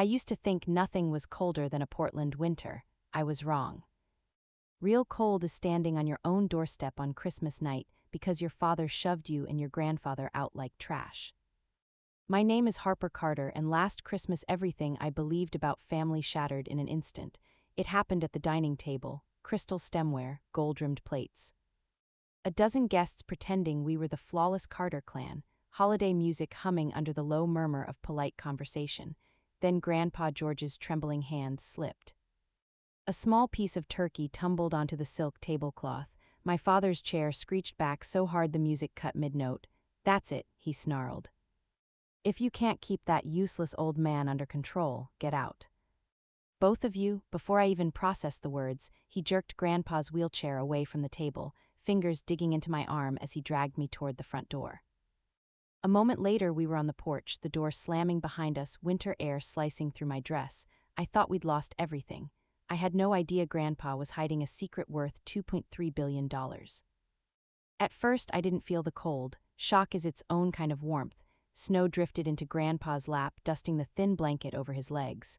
I used to think nothing was colder than a Portland winter. I was wrong. Real cold is standing on your own doorstep on Christmas night because your father shoved you and your grandfather out like trash. My name is Harper Carter, and last Christmas everything I believed about family shattered in an instant. It happened at the dining table, crystal stemware, gold-rimmed plates. A dozen guests pretending we were the flawless Carter clan, holiday music humming under the low murmur of polite conversation. Then Grandpa George's trembling hand slipped. A small piece of turkey tumbled onto the silk tablecloth. My father's chair screeched back so hard the music cut mid-note. "That's it," he snarled. "If you can't keep that useless old man under control, get out." "Both of you." Before I even processed the words, he jerked Grandpa's wheelchair away from the table, fingers digging into my arm as he dragged me toward the front door. A moment later we were on the porch, the door slamming behind us, winter air slicing through my dress. I thought we'd lost everything. I had no idea Grandpa was hiding a secret worth $2.3 billion. At first I didn't feel the cold. Shock is its own kind of warmth. Snow drifted into Grandpa's lap, dusting the thin blanket over his legs.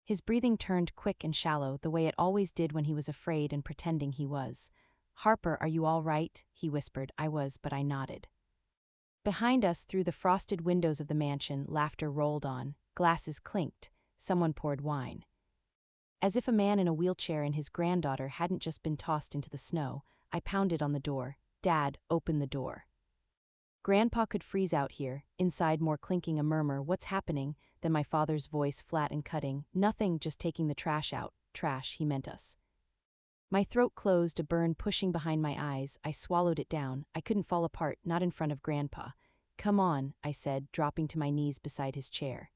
His breathing turned quick and shallow, the way it always did when he was afraid and pretending he was. "Harper, are you all right?" he whispered. I was, but I nodded. Behind us, through the frosted windows of the mansion, laughter rolled on. Glasses clinked. Someone poured wine. As if a man in a wheelchair and his granddaughter hadn't just been tossed into the snow, I pounded on the door. "Dad, open the door." Grandpa could freeze out here, inside more clinking a murmur, "What's happening?" Then my father's voice, flat and cutting, "Nothing, just taking the trash out." Trash, he meant us. My throat closed, a burn pushing behind my eyes. I swallowed it down. I couldn't fall apart, not in front of Grandpa. "Come on," I said, dropping to my knees beside his chair.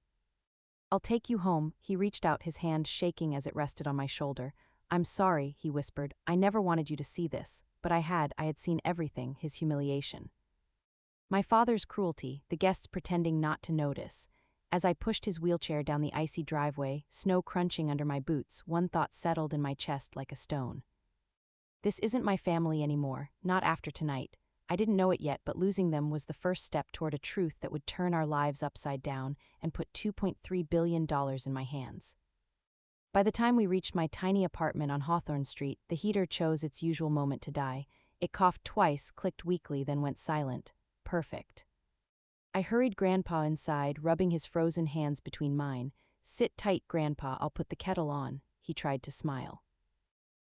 "I'll take you home." He reached out, his hand shaking as it rested on my shoulder. "I'm sorry," he whispered. "I never wanted you to see this." But I had seen everything, his humiliation. My father's cruelty, the guests pretending not to notice. As I pushed his wheelchair down the icy driveway, snow crunching under my boots, one thought settled in my chest like a stone. This isn't my family anymore, not after tonight. I didn't know it yet, but losing them was the first step toward a truth that would turn our lives upside down and put $2.3 billion in my hands. By the time we reached my tiny apartment on Hawthorne Street, the heater chose its usual moment to die. It coughed twice, clicked weakly, then went silent. Perfect. I hurried Grandpa inside, rubbing his frozen hands between mine. "Sit tight, Grandpa, I'll put the kettle on." He tried to smile.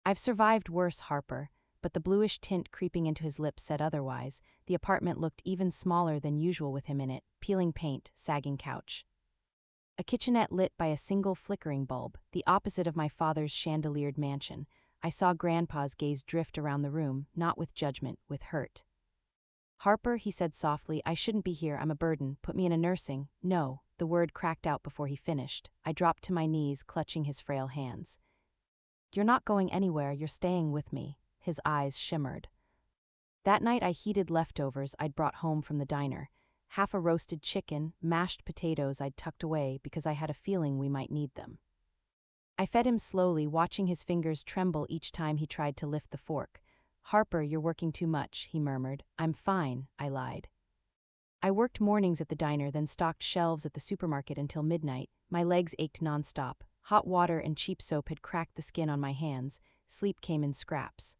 "I've survived worse, Harper," but the bluish tint creeping into his lips said otherwise. The apartment looked even smaller than usual with him in it, peeling paint, sagging couch. A kitchenette lit by a single flickering bulb, the opposite of my father's chandeliered mansion. I saw Grandpa's gaze drift around the room, not with judgment, with hurt. "Harper," he said softly, "I shouldn't be here, I'm a burden. Put me in a nursing." "No." The word cracked out before he finished. I dropped to my knees, clutching his frail hands. "You're not going anywhere, you're staying with me." His eyes shimmered. That night I heated leftovers I'd brought home from the diner. Half a roasted chicken, mashed potatoes I'd tucked away because I had a feeling we might need them. I fed him slowly, watching his fingers tremble each time he tried to lift the fork. "Harper, you're working too much," he murmured. "I'm fine," I lied. I worked mornings at the diner, then stocked shelves at the supermarket until midnight. My legs ached nonstop. Hot water and cheap soap had cracked the skin on my hands. Sleep came in scraps.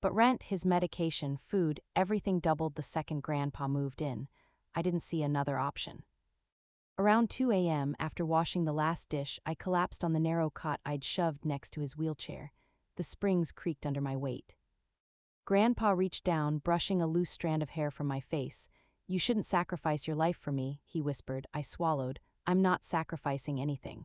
But rent, his medication, food, everything doubled the second Grandpa moved in. I didn't see another option. Around 2 a.m., after washing the last dish, I collapsed on the narrow cot I'd shoved next to his wheelchair. The springs creaked under my weight. Grandpa reached down, brushing a loose strand of hair from my face. "You shouldn't sacrifice your life for me," he whispered. I swallowed. "I'm not sacrificing anything.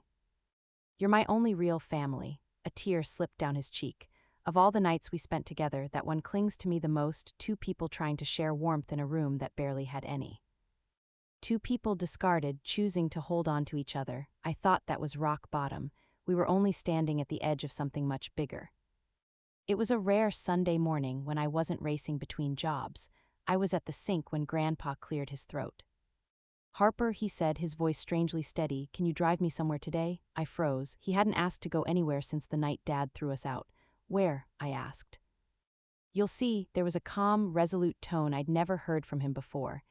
You're my only real family." A tear slipped down his cheek. Of all the nights we spent together, that one clings to me the most, two people trying to share warmth in a room that barely had any. Two people discarded, choosing to hold on to each other. I thought that was rock bottom. We were only standing at the edge of something much bigger. It was a rare Sunday morning when I wasn't racing between jobs. I was at the sink when Grandpa cleared his throat. "Harper," he said, his voice strangely steady, "can you drive me somewhere today?" I froze. He hadn't asked to go anywhere since the night Dad threw us out. "Where?" I asked. "You'll see." There was a calm, resolute tone I'd never heard from him before.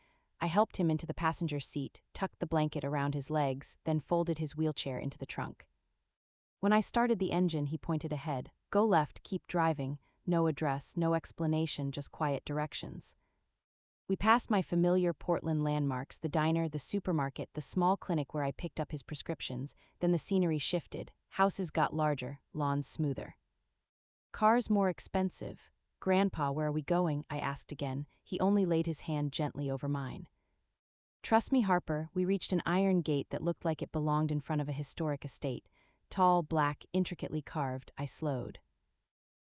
I helped him into the passenger seat, tucked the blanket around his legs, then folded his wheelchair into the trunk. When I started the engine, he pointed ahead. Go left, keep driving. No address, no explanation, just quiet directions. We passed my familiar Portland landmarks, the diner, the supermarket, the small clinic where I picked up his prescriptions. Then the scenery shifted. Houses got larger, lawns smoother. Cars more expensive. Grandpa, where are we going? I asked again. He only laid his hand gently over mine. Trust me, Harper. We reached an iron gate that looked like it belonged in front of a historic estate. Tall, black, intricately carved. I slowed.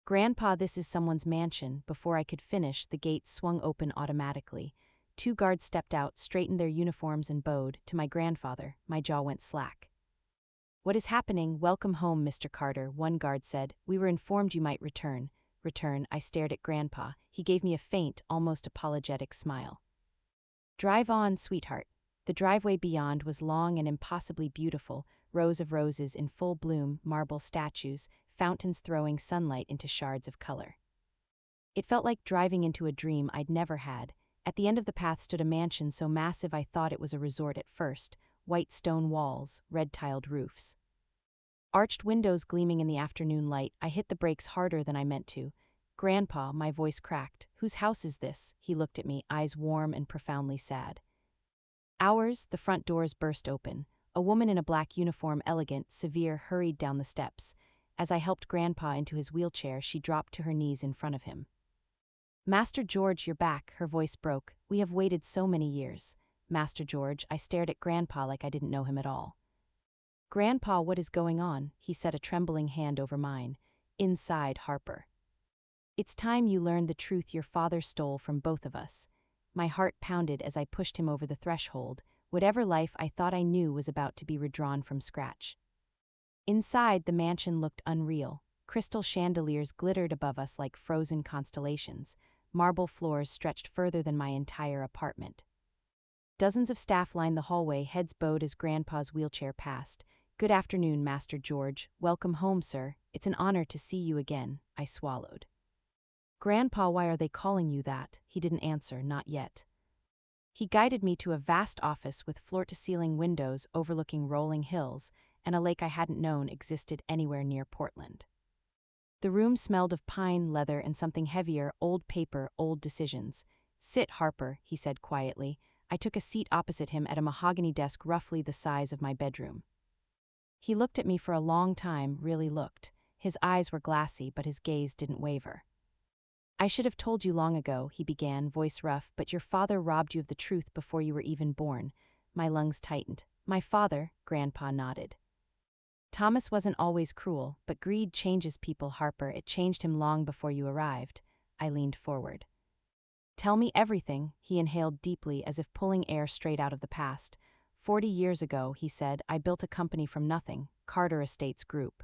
Grandpa, this is someone's mansion. Before I could finish, the gate swung open automatically. 2 guards stepped out, straightened their uniforms and bowed. To my grandfather, my jaw went slack. What is happening? Welcome home, Mr. Carter, one guard said. We were informed you might return. Return? I stared at Grandpa. He gave me a faint, almost apologetic smile. Drive on, sweetheart. The driveway beyond was long and impossibly beautiful, rows of roses in full bloom, marble statues, fountains throwing sunlight into shards of color. It felt like driving into a dream I'd never had. At the end of the path stood a mansion so massive I thought it was a resort at first, white stone walls, red-tiled roofs. Arched windows gleaming in the afternoon light. I hit the brakes harder than I meant to. Grandpa, my voice cracked. Whose house is this? He looked at me, eyes warm and profoundly sad. Ours. The front doors burst open. A woman in a black uniform, elegant, severe, hurried down the steps. As I helped Grandpa into his wheelchair, she dropped to her knees in front of him. Master George, you're back, her voice broke. We have waited so many years. Master George, I stared at Grandpa like I didn't know him at all. Grandpa, what is going on? He set a trembling hand over mine. Inside, Harper. It's time you learned the truth your father stole from both of us. My heart pounded as I pushed him over the threshold. Whatever life I thought I knew was about to be redrawn from scratch. Inside, the mansion looked unreal. Crystal chandeliers glittered above us like frozen constellations. Marble floors stretched further than my entire apartment. Dozens of staff lined the hallway, heads bowed as Grandpa's wheelchair passed. Good afternoon, Master George. Welcome home, sir. It's an honor to see you again. I swallowed. Grandpa, why are they calling you that? He didn't answer, not yet. He guided me to a vast office with floor-to-ceiling windows overlooking rolling hills and a lake I hadn't known existed anywhere near Portland. The room smelled of pine, leather, and something heavier, old paper, old decisions. Sit, Harper, he said quietly. I took a seat opposite him at a mahogany desk roughly the size of my bedroom. He looked at me for a long time, really looked. His eyes were glassy, but his gaze didn't waver. I should have told you long ago, he began, voice rough, but your father robbed you of the truth before you were even born. My lungs tightened. My father, Grandpa nodded. Thomas wasn't always cruel, but greed changes people, Harper. It changed him long before you arrived. I leaned forward. Tell me everything, he inhaled deeply as if pulling air straight out of the past. 40 years ago, he said, I built a company from nothing, Carter Estates Group.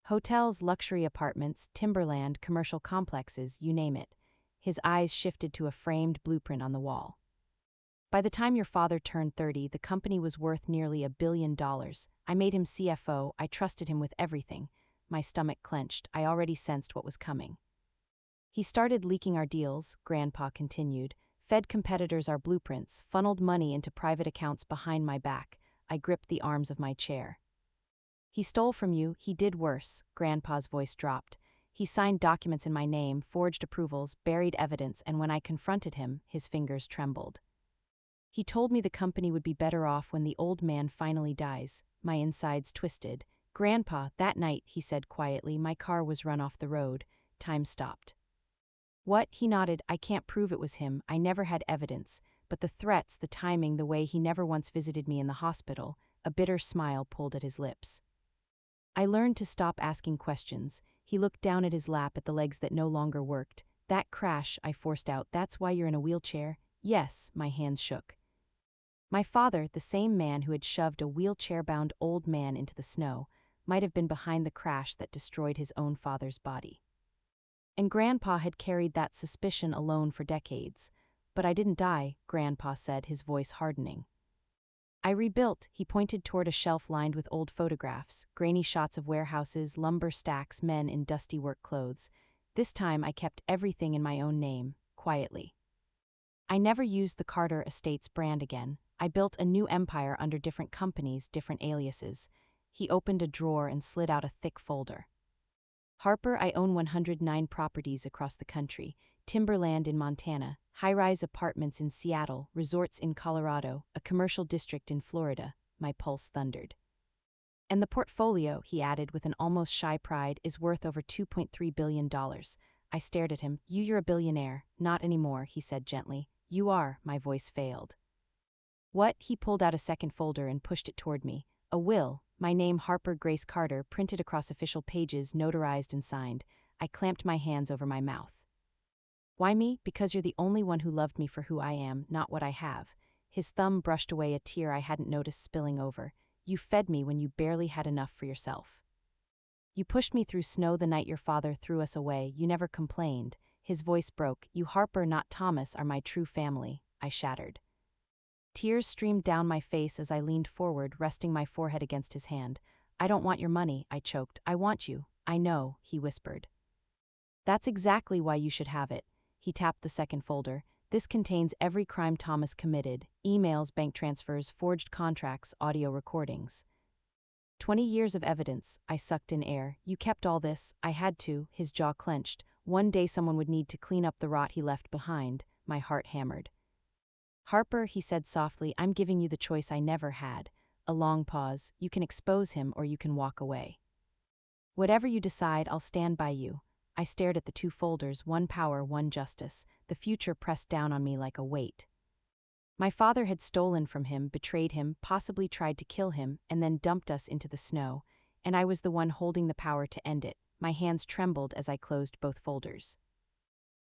Hotels, luxury apartments, timberland, commercial complexes, you name it. His eyes shifted to a framed blueprint on the wall. By the time your father turned 30, the company was worth nearly $1 billion. I made him CFO. I trusted him with everything. My stomach clenched. I already sensed what was coming. He started leaking our deals, Grandpa continued, fed competitors our blueprints, funneled money into private accounts behind my back. I gripped the arms of my chair. He stole from you. He did worse. Grandpa's voice dropped. He signed documents in my name, forged approvals, buried evidence, and when I confronted him, his fingers trembled. He told me the company would be better off when the old man finally dies. My insides twisted. Grandpa, that night, he said quietly, my car was run off the road. Time stopped. What? He nodded. I can't prove it was him. I never had evidence. But the threats, the timing, the way he never once visited me in the hospital, a bitter smile pulled at his lips. I learned to stop asking questions. He looked down at his lap at the legs that no longer worked. That crash, I forced out. That's why you're in a wheelchair? Yes, my hands shook. My father, the same man who had shoved a wheelchair-bound old man into the snow, might have been behind the crash that destroyed his own father's body. And Grandpa had carried that suspicion alone for decades. But I didn't die, Grandpa said, his voice hardening. I rebuilt. He pointed toward a shelf lined with old photographs, grainy shots of warehouses, lumber stacks, men in dusty work clothes. This time I kept everything in my own name, quietly. I never used the Carter Estates brand again. I built a new empire under different companies, different aliases. He opened a drawer and slid out a thick folder. Harper, I own 109 properties across the country, timberland in Montana, high-rise apartments in Seattle, resorts in Colorado, a commercial district in Florida. My pulse thundered. And the portfolio, he added with an almost shy pride, is worth over $2.3 billion. I stared at him. You're a billionaire. Not anymore, he said gently. You are, my voice failed. What? He pulled out a second folder and pushed it toward me. A will, my name Harper Grace Carter, printed across official pages, notarized and signed. I clamped my hands over my mouth. Why me? Because you're the only one who loved me for who I am, not what I have. His thumb brushed away a tear I hadn't noticed spilling over. You fed me when you barely had enough for yourself. You pushed me through snow the night your father threw us away. You never complained. His voice broke. You, Harper, not Thomas, are my true family. I shattered. Tears streamed down my face as I leaned forward, resting my forehead against his hand. I don't want your money, I choked. I want you. I know, he whispered. That's exactly why you should have it. He tapped the second folder. This contains every crime Thomas committed: emails, bank transfers, forged contracts, audio recordings. 20 years of evidence. I sucked in air. You kept all this. I had to. His jaw clenched. One day someone would need to clean up the rot he left behind. My heart hammered. Harper, he said softly, I'm giving you the choice I never had. A long pause. You can expose him or you can walk away. Whatever you decide, I'll stand by you. I stared at the two folders, one power, one justice. The future pressed down on me like a weight. My father had stolen from him, betrayed him, possibly tried to kill him, and then dumped us into the snow, and I was the one holding the power to end it. My hands trembled as I closed both folders.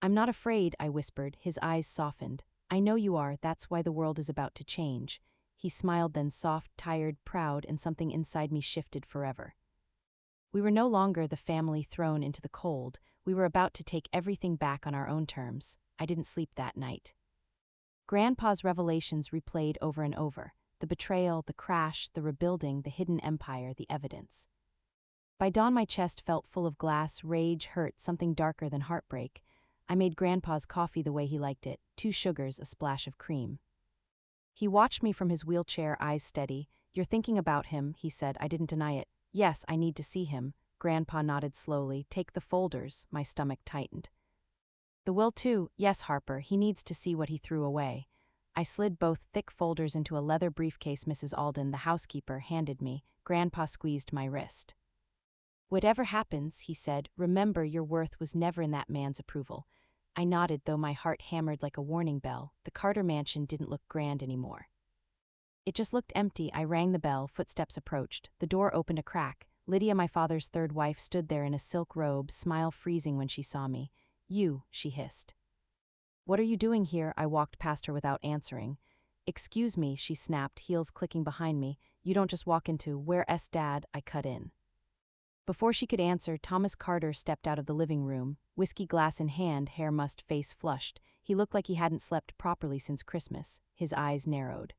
I'm not afraid, I whispered. His eyes softened. I know you are, that's why the world is about to change. He smiled then, soft, tired, proud, and something inside me shifted forever. We were no longer the family thrown into the cold. We were about to take everything back on our own terms. I didn't sleep that night. Grandpa's revelations replayed over and over. The betrayal, the crash, the rebuilding, the hidden empire, the evidence. By dawn my chest felt full of glass, rage, hurt, something darker than heartbreak. I made Grandpa's coffee the way he liked it, 2 sugars, a splash of cream. He watched me from his wheelchair, eyes steady. You're thinking about him, he said. I didn't deny it. Yes, I need to see him. Grandpa nodded slowly. Take the folders. My stomach tightened. The will too. Yes, Harper, he needs to see what he threw away. I slid both thick folders into a leather briefcase Mrs. Alden, the housekeeper, handed me. Grandpa squeezed my wrist. Whatever happens, he said, remember your worth was never in that man's approval. I nodded, though my heart hammered like a warning bell. The Carter mansion didn't look grand anymore. It just looked empty. I rang the bell. Footsteps approached. The door opened a crack. Lydia, my father's third wife, stood there in a silk robe, smile freezing when she saw me. You, she hissed. What are you doing here? I walked past her without answering. Excuse me, she snapped, heels clicking behind me. You don't just walk into, where's Dad? I cut in. Before she could answer, Thomas Carter stepped out of the living room, whiskey glass in hand, hair mussed, face flushed. He looked like he hadn't slept properly since Christmas. His eyes narrowed.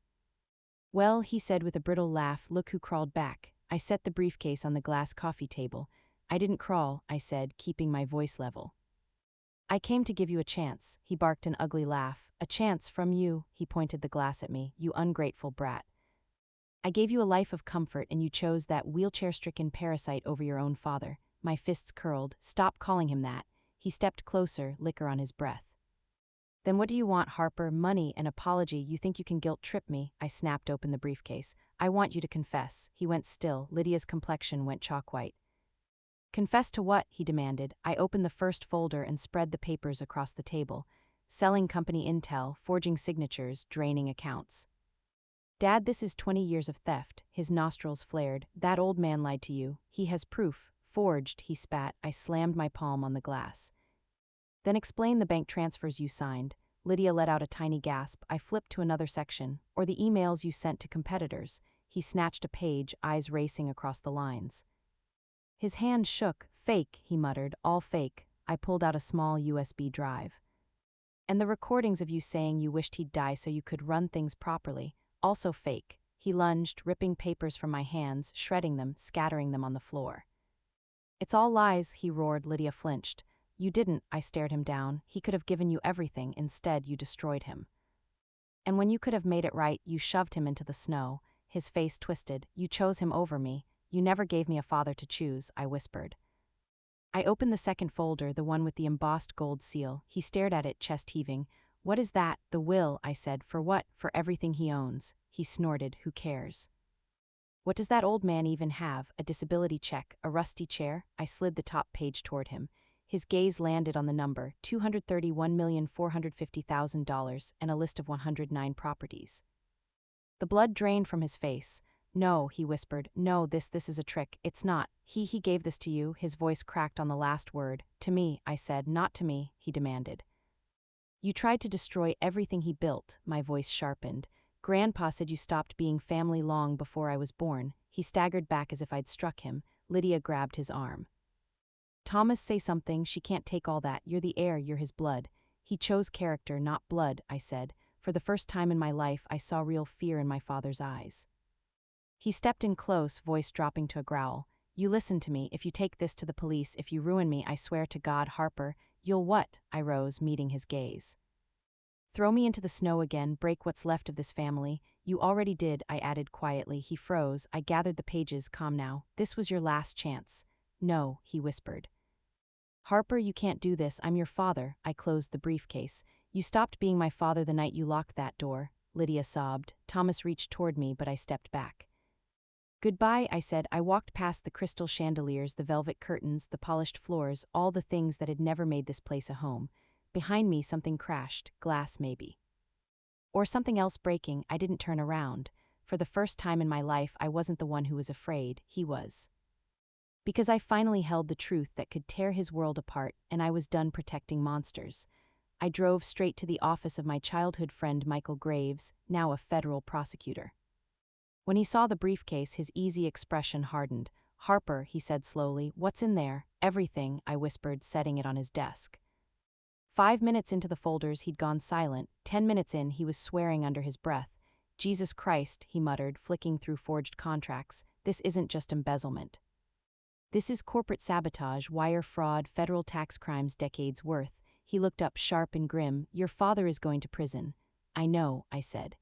Well, he said with a brittle laugh, look who crawled back. I set the briefcase on the glass coffee table. I didn't crawl, I said, keeping my voice level. I came to give you a chance. He barked an ugly laugh. A chance from you, he pointed the glass at me, you ungrateful brat. I gave you a life of comfort and you chose that wheelchair-stricken parasite over your own father. My fists curled. Stop calling him that. He stepped closer, liquor on his breath. Then what do you want, Harper? Money, an apology. You think you can guilt-trip me? I snapped open the briefcase. I want you to confess. He went still. Lydia's complexion went chalk-white. Confess to what? He demanded. I opened the first folder and spread the papers across the table. Selling company intel, forging signatures, draining accounts. Dad, this is 20 years of theft. His nostrils flared. That old man lied to you. He has proof. Forged, he spat. I slammed my palm on the glass. Then explain the bank transfers you signed. Lydia let out a tiny gasp. I flipped to another section. Or the emails you sent to competitors. He snatched a page, eyes racing across the lines. His hand shook. Fake, he muttered. All fake. I pulled out a small USB drive. And the recordings of you saying you wished he'd die so you could run things properly. Also fake. He lunged, ripping papers from my hands, shredding them, scattering them on the floor. It's all lies, he roared. Lydia flinched. You didn't, I stared him down. He could have given you everything, instead you destroyed him. And when you could have made it right, you shoved him into the snow. His face twisted. You chose him over me. You never gave me a father to choose, I whispered. I opened the second folder, the one with the embossed gold seal. He stared at it, chest heaving. What is that? The will, I said. For what? For everything he owns. He snorted. Who cares? What does that old man even have? A disability check? A rusty chair? I slid the top page toward him. His gaze landed on the number, $231,450,000, and a list of 109 properties. The blood drained from his face. No, he whispered. No, this is a trick. It's not. He gave this to you. His voice cracked on the last word. To me, I said. Not to me, he demanded. You tried to destroy everything he built, my voice sharpened. Grandpa said you stopped being family long before I was born. He staggered back as if I'd struck him. Lydia grabbed his arm. Thomas, say something. She can't take all that. You're the heir, you're his blood. He chose character, not blood, I said. For the first time in my life, I saw real fear in my father's eyes. He stepped in close, voice dropping to a growl. You listen to me. If you take this to the police, if you ruin me, I swear to God, Harper, you'll what? I rose, meeting his gaze. Throw me into the snow again, break what's left of this family. You already did, I added quietly. He froze. I gathered the pages, calm now. This was your last chance. No, he whispered. Harper, you can't do this. I'm your father. I closed the briefcase. You stopped being my father the night you locked that door. Lydia sobbed. Thomas reached toward me, but I stepped back. Goodbye, I said. I walked past the crystal chandeliers, the velvet curtains, the polished floors, all the things that had never made this place a home. Behind me, something crashed, glass maybe. Or something else breaking. I didn't turn around. For the first time in my life, I wasn't the one who was afraid. He was. Because I finally held the truth that could tear his world apart, and I was done protecting monsters. I drove straight to the office of my childhood friend Michael Graves, now a federal prosecutor. When he saw the briefcase, his easy expression hardened. Harper, he said slowly, what's in there? Everything, I whispered, setting it on his desk. 5 minutes into the folders, he'd gone silent. 10 minutes in, he was swearing under his breath. Jesus Christ, he muttered, flicking through forged contracts. This isn't just embezzlement. This is corporate sabotage, wire fraud, federal tax crimes, decades worth. He looked up sharp and grim. Your father is going to prison. I know, I said.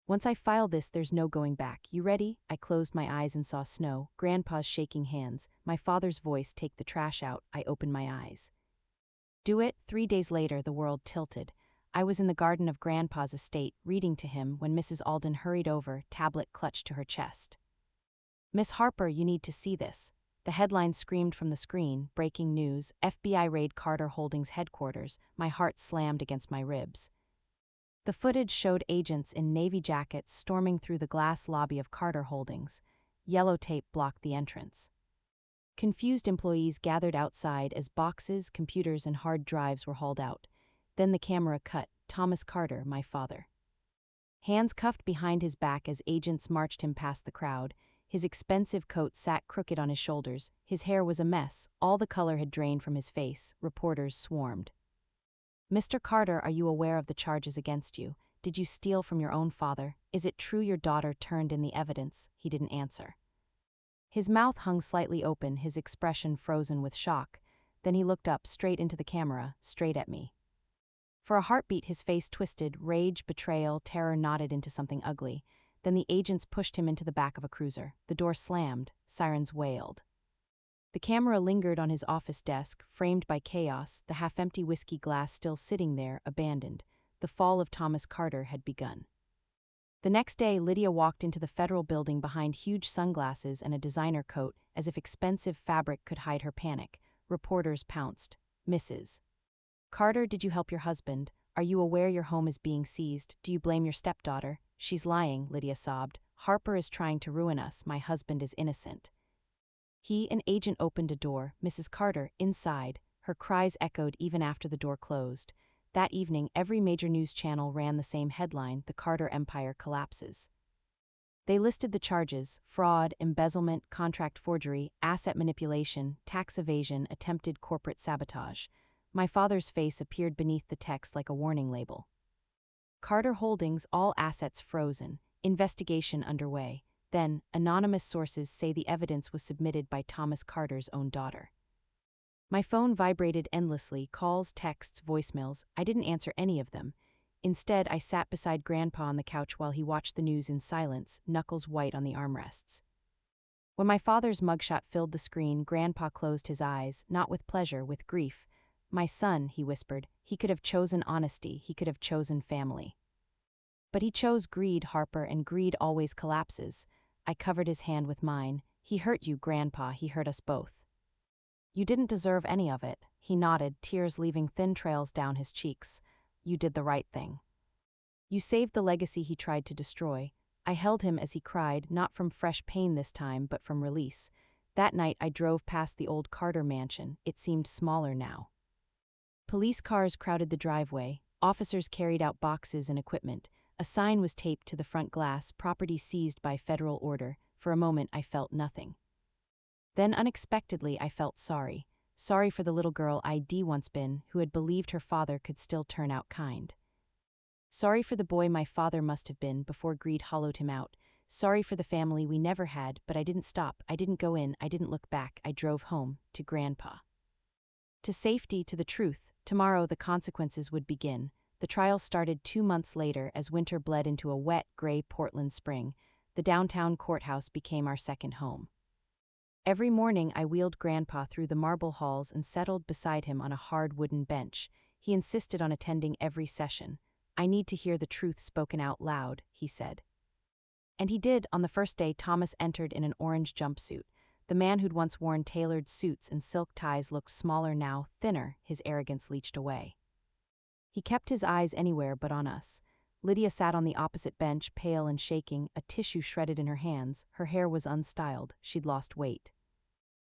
Once I file this, there's no going back. You ready? I closed my eyes and saw snow, Grandpa's shaking hands, my father's voice, take the trash out. I opened my eyes. Do it. 3 days later, the world tilted. I was in the garden of Grandpa's estate, reading to him, when Mrs. Alden hurried over, tablet clutched to her chest. Miss Harper, you need to see this. The headline screamed from the screen, breaking news, FBI raid Carter Holdings headquarters. My heart slammed against my ribs. The footage showed agents in navy jackets storming through the glass lobby of Carter Holdings. Yellow tape blocked the entrance. Confused employees gathered outside as boxes, computers, and hard drives were hauled out. Then the camera cut. Thomas Carter, my father. Hands cuffed behind his back as agents marched him past the crowd. His expensive coat sat crooked on his shoulders. His hair was a mess. All the color had drained from his face. Reporters swarmed. Mr. Carter, are you aware of the charges against you? Did you steal from your own father? Is it true your daughter turned in the evidence? He didn't answer. His mouth hung slightly open, his expression frozen with shock. Then he looked up, straight into the camera, straight at me. For a heartbeat, his face twisted, rage, betrayal, terror knotted into something ugly. Then the agents pushed him into the back of a cruiser. The door slammed. Sirens wailed. The camera lingered on his office desk, framed by chaos, the half-empty whiskey glass still sitting there, abandoned. The fall of Thomas Carter had begun. The next day, Lydia walked into the federal building behind huge sunglasses and a designer coat, as if expensive fabric could hide her panic. Reporters pounced. Mrs. Carter, did you help your husband? Are you aware your home is being seized? Do you blame your stepdaughter? She's lying, Lydia sobbed. Harper is trying to ruin us. My husband is innocent. An agent opened a door. Mrs. Carter, inside. Her cries echoed even after the door closed. That evening, every major news channel ran the same headline, The Carter Empire Collapses. They listed the charges: fraud, embezzlement, contract forgery, asset manipulation, tax evasion, attempted corporate sabotage. My father's face appeared beneath the text like a warning label. Carter Holdings, all assets frozen, investigation underway. Then, anonymous sources say the evidence was submitted by Thomas Carter's own daughter. My phone vibrated endlessly, calls, texts, voicemails. I didn't answer any of them. Instead, I sat beside Grandpa on the couch while he watched the news in silence, knuckles white on the armrests. When my father's mugshot filled the screen, Grandpa closed his eyes, not with pleasure, with grief. "My son," he whispered, "he could have chosen honesty, he could have chosen family. But he chose greed, Harper, and greed always collapses." I covered his hand with mine. "He hurt you, Grandpa, he hurt us both." "You didn't deserve any of it." He nodded, tears leaving thin trails down his cheeks. "You did the right thing. You saved the legacy he tried to destroy." I held him as he cried, not from fresh pain this time, but from release. That night I drove past the old Carter mansion. It seemed smaller now. Police cars crowded the driveway. Officers carried out boxes and equipment. A sign was taped to the front glass, "Property seized by federal order." For a moment I felt nothing. Then unexpectedly I felt sorry. Sorry for the little girl I'd once been, who had believed her father could still turn out kind. Sorry for the boy my father must have been before greed hollowed him out. Sorry for the family we never had, but I didn't stop. I didn't go in. I didn't look back. I drove home, to Grandpa. To safety, to the truth. Tomorrow the consequences would begin. The trial started 2 months later as winter bled into a wet, gray Portland spring. The downtown courthouse became our second home. Every morning I wheeled Grandpa through the marble halls and settled beside him on a hard wooden bench. He insisted on attending every session. "I need to hear the truth spoken out loud," he said. And he did. On the first day, Thomas entered in an orange jumpsuit. The man who'd once worn tailored suits and silk ties looked smaller now, thinner, his arrogance leached away. He kept his eyes anywhere but on us. Lydia sat on the opposite bench, pale and shaking, a tissue shredded in her hands. Her hair was unstyled. She'd lost weight.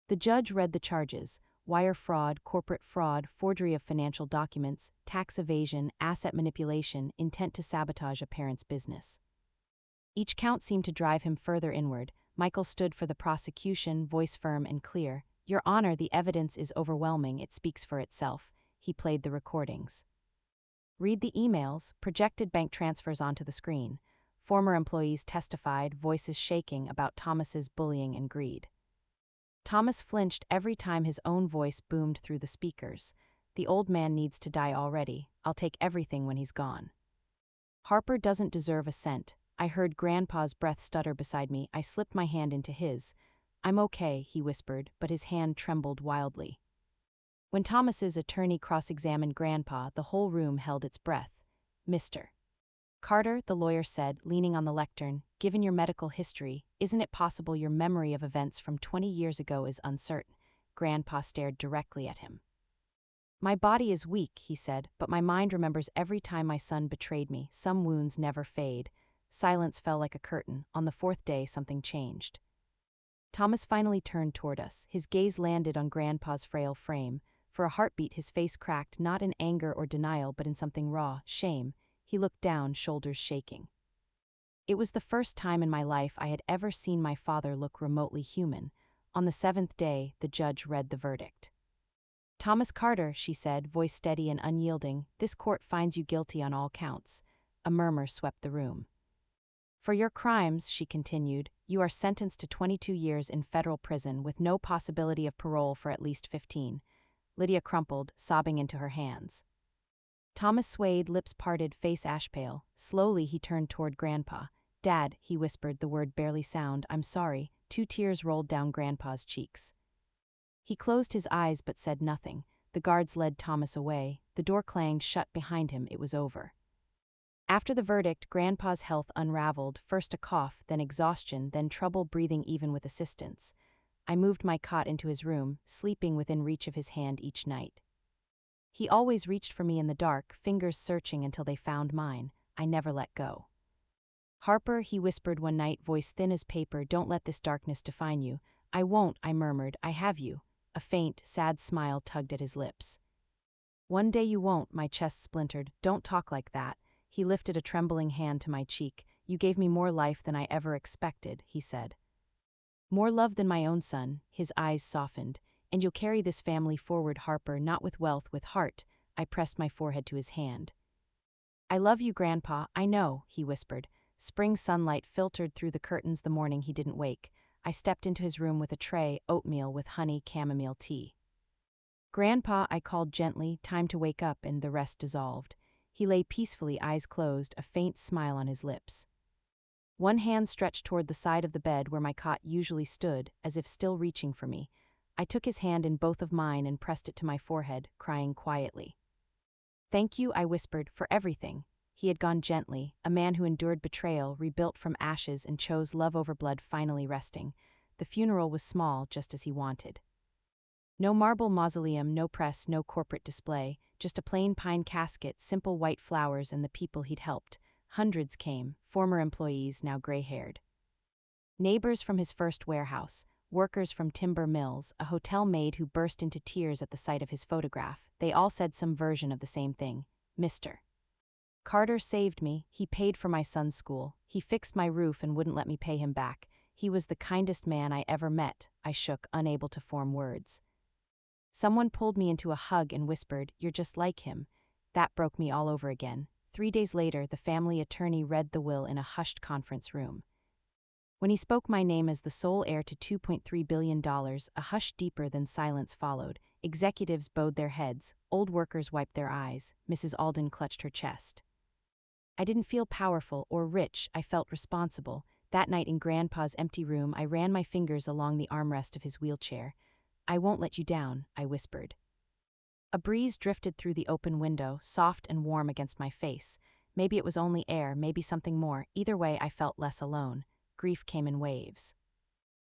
The judge read the charges: wire fraud, corporate fraud, forgery of financial documents, tax evasion, asset manipulation, intent to sabotage a parent's business. Each count seemed to drive him further inward. Michael stood for the prosecution, voice firm and clear. "Your Honor, the evidence is overwhelming. It speaks for itself." He played the recordings. "Read the emails," projected bank transfers onto the screen. Former employees testified, voices shaking, about Thomas's bullying and greed. Thomas flinched every time his own voice boomed through the speakers. "The old man needs to die already. I'll take everything when he's gone. Harper doesn't deserve a cent." I heard Grandpa's breath stutter beside me. I slipped my hand into his. "I'm okay," he whispered, but his hand trembled wildly. When Thomas's attorney cross-examined Grandpa, the whole room held its breath. "Mr. Carter," the lawyer said, leaning on the lectern, "given your medical history, isn't it possible your memory of events from 20 years ago is uncertain?" Grandpa stared directly at him. "My body is weak," he said, "but my mind remembers every time my son betrayed me. Some wounds never fade." Silence fell like a curtain. On the 4th day, something changed. Thomas finally turned toward us. His gaze landed on Grandpa's frail frame. For a heartbeat, his face cracked, not in anger or denial, but in something raw, shame. He looked down, shoulders shaking. It was the first time in my life I had ever seen my father look remotely human. On the 7th day, the judge read the verdict. "Thomas Carter," she said, voice steady and unyielding, "this court finds you guilty on all counts." A murmur swept the room. "For your crimes," she continued, "you are sentenced to 22 years in federal prison with no possibility of parole for at least 15. Lydia crumpled, sobbing into her hands. Thomas swayed, lips parted, face ash pale. Slowly he turned toward Grandpa. "Dad," he whispered, the word barely sound. "I'm sorry." 2 tears rolled down Grandpa's cheeks. He closed his eyes but said nothing. The guards led Thomas away. The door clanged shut behind him. It was over. After the verdict, Grandpa's health unraveled, first a cough, then exhaustion, then trouble breathing even with assistance. I moved my cot into his room, sleeping within reach of his hand each night. He always reached for me in the dark, fingers searching until they found mine. I never let go. "Harper," he whispered one night, voice thin as paper, "don't let this darkness define you." "I won't," I murmured. "I have you." A faint, sad smile tugged at his lips. "One day you won't," my chest splintered. "Don't talk like that." He lifted a trembling hand to my cheek. "You gave me more life than I ever expected," he said. "More love than my own son." His eyes softened. "And you'll carry this family forward, Harper, not with wealth, with heart." I pressed my forehead to his hand. "I love you, Grandpa, I know," he whispered. Spring sunlight filtered through the curtains the morning he didn't wake. I stepped into his room with a tray, oatmeal with honey chamomile tea. Grandpa, I called gently, time to wake up, and the rest dissolved. He lay peacefully, eyes closed, a faint smile on his lips. One hand stretched toward the side of the bed where my cot usually stood, as if still reaching for me. I took his hand in both of mine and pressed it to my forehead, crying quietly. "Thank you," I whispered, "for everything." He had gone gently, a man who endured betrayal, rebuilt from ashes, and chose love over blood, finally resting. The funeral was small, just as he wanted. No marble mausoleum, no press, no corporate display, just a plain pine casket, simple white flowers, and the people he'd helped. Hundreds came, former employees, now gray-haired. Neighbors from his first warehouse, workers from timber mills, a hotel maid who burst into tears at the sight of his photograph. They all said some version of the same thing. "Mr. Carter saved me, he paid for my son's school, he fixed my roof and wouldn't let me pay him back. He was the kindest man I ever met." I shook, unable to form words. Someone pulled me into a hug and whispered, "You're just like him." That broke me all over again. 3 days later, the family attorney read the will in a hushed conference room. When he spoke my name as the sole heir to $2.3 billion, a hush deeper than silence followed. Executives bowed their heads, old workers wiped their eyes, Mrs. Alden clutched her chest. I didn't feel powerful or rich, I felt responsible. That night in Grandpa's empty room, I ran my fingers along the armrest of his wheelchair. "I won't let you down," I whispered. A breeze drifted through the open window, soft and warm against my face. Maybe it was only air, maybe something more. Either way, I felt less alone. Grief came in waves.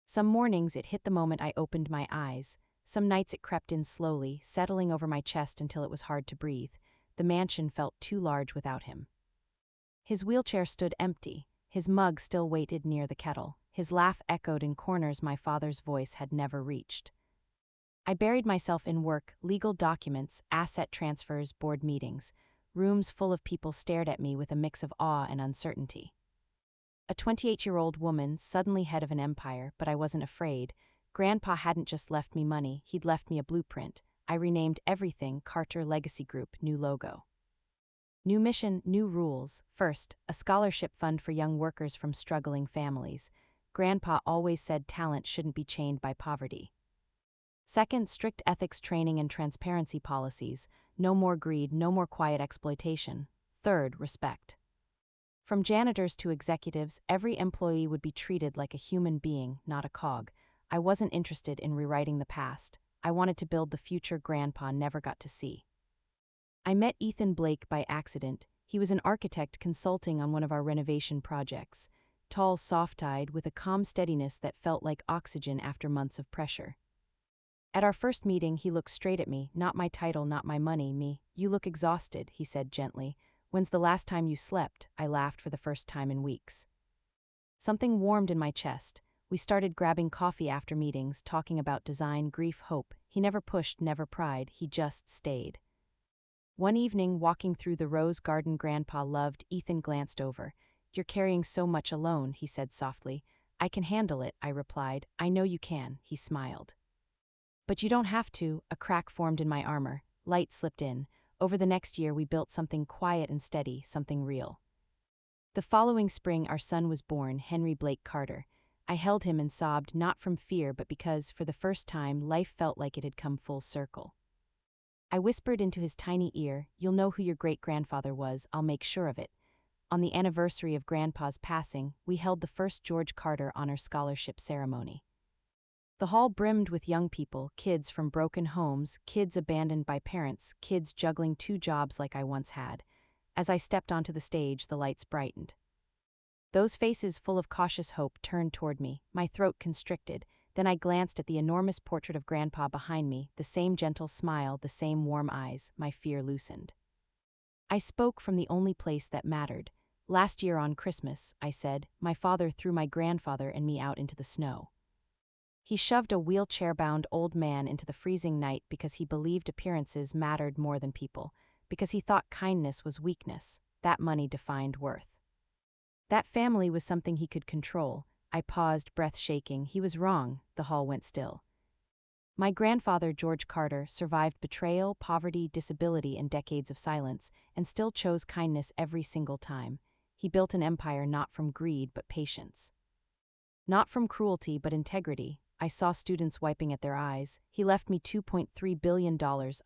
Some mornings it hit the moment I opened my eyes. Some nights it crept in slowly, settling over my chest until it was hard to breathe. The mansion felt too large without him. His wheelchair stood empty. His mug still waited near the kettle. His laugh echoed in corners my father's voice had never reached. I buried myself in work, legal documents, asset transfers, board meetings. Rooms full of people stared at me with a mix of awe and uncertainty. A 28-year-old woman, suddenly head of an empire, but I wasn't afraid. Grandpa hadn't just left me money, he'd left me a blueprint. I renamed everything Carter Legacy Group, new logo. New mission, new rules. First, a scholarship fund for young workers from struggling families. Grandpa always said talent shouldn't be chained by poverty. Second, strict ethics training and transparency policies. No more greed, no more quiet exploitation. Third, respect. From janitors to executives, every employee would be treated like a human being, not a cog. I wasn't interested in rewriting the past. I wanted to build the future Grandpa never got to see. I met Ethan Blake by accident. He was an architect consulting on one of our renovation projects. Tall, soft-eyed, with a calm steadiness that felt like oxygen after months of pressure. At our first meeting, he looked straight at me, not my title, not my money, me. "You look exhausted," he said gently. "When's the last time you slept?" I laughed for the first time in weeks. Something warmed in my chest. We started grabbing coffee after meetings, talking about design, grief, hope. He never pushed, never pried, he just stayed. One evening, walking through the rose garden Grandpa loved, Ethan glanced over. "You're carrying so much alone," he said softly. "I can handle it," I replied. "I know you can," he smiled. "But you don't have to." A crack formed in my armor. Light slipped in. Over the next year, we built something quiet and steady, something real. The following spring, our son was born, Henry Blake Carter. I held him and sobbed, not from fear, but because, for the first time, life felt like it had come full circle. I whispered into his tiny ear, "You'll know who your great-grandfather was, I'll make sure of it." On the anniversary of Grandpa's passing, we held the first George Carter Honor Scholarship ceremony. The hall brimmed with young people, kids from broken homes, kids abandoned by parents, kids juggling 2 jobs like I once had. As I stepped onto the stage, the lights brightened. Those faces full of cautious hope turned toward me, my throat constricted. Then I glanced at the enormous portrait of Grandpa behind me, the same gentle smile, the same warm eyes. My fear loosened. I spoke from the only place that mattered. "Last year on Christmas," I said, "my father threw my grandfather and me out into the snow. He shoved a wheelchair-bound old man into the freezing night because he believed appearances mattered more than people, because he thought kindness was weakness, that money defined worth. That family was something he could control." I paused, breath shaking. He was wrong. The hall went still. My grandfather, George Carter, survived betrayal, poverty, disability, and decades of silence, and still chose kindness every single time. He built an empire not from greed but patience. Not from cruelty but integrity. I saw students wiping at their eyes. He left me $2.3 billion,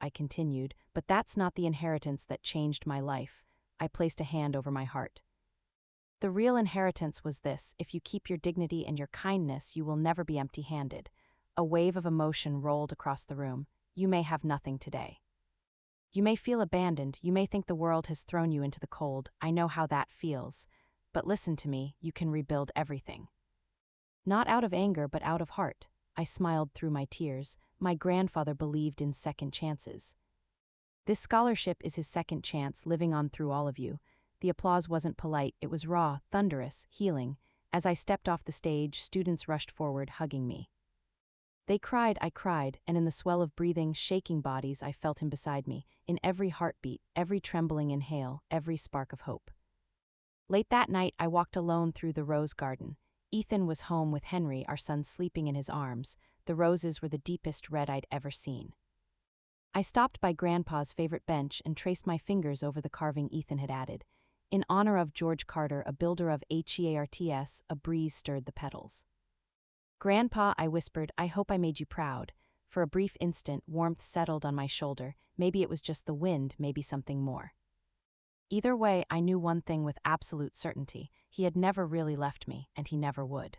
I continued, but that's not the inheritance that changed my life. I placed a hand over my heart. The real inheritance was this: if you keep your dignity and your kindness, you will never be empty-handed. A wave of emotion rolled across the room. You may have nothing today. You may feel abandoned, you may think the world has thrown you into the cold. I know how that feels. But listen to me, you can rebuild everything. Not out of anger, but out of heart. I smiled through my tears. My grandfather believed in second chances. This scholarship is his second chance, living on through all of you. The applause wasn't polite, it was raw, thunderous, healing. As I stepped off the stage, students rushed forward, hugging me. They cried, I cried, and in the swell of breathing, shaking bodies, I felt him beside me, in every heartbeat, every trembling inhale, every spark of hope. Late that night, I walked alone through the rose garden. Ethan was home with Henry, our son, sleeping in his arms. The roses were the deepest red I'd ever seen. I stopped by Grandpa's favorite bench and traced my fingers over the carving Ethan had added. In honor of George Carter, a builder of HEARTS, a breeze stirred the petals. Grandpa, I whispered, I hope I made you proud. For a brief instant, warmth settled on my shoulder. Maybe it was just the wind, maybe something more. Either way, I knew one thing with absolute certainty: he had never really left me, and he never would.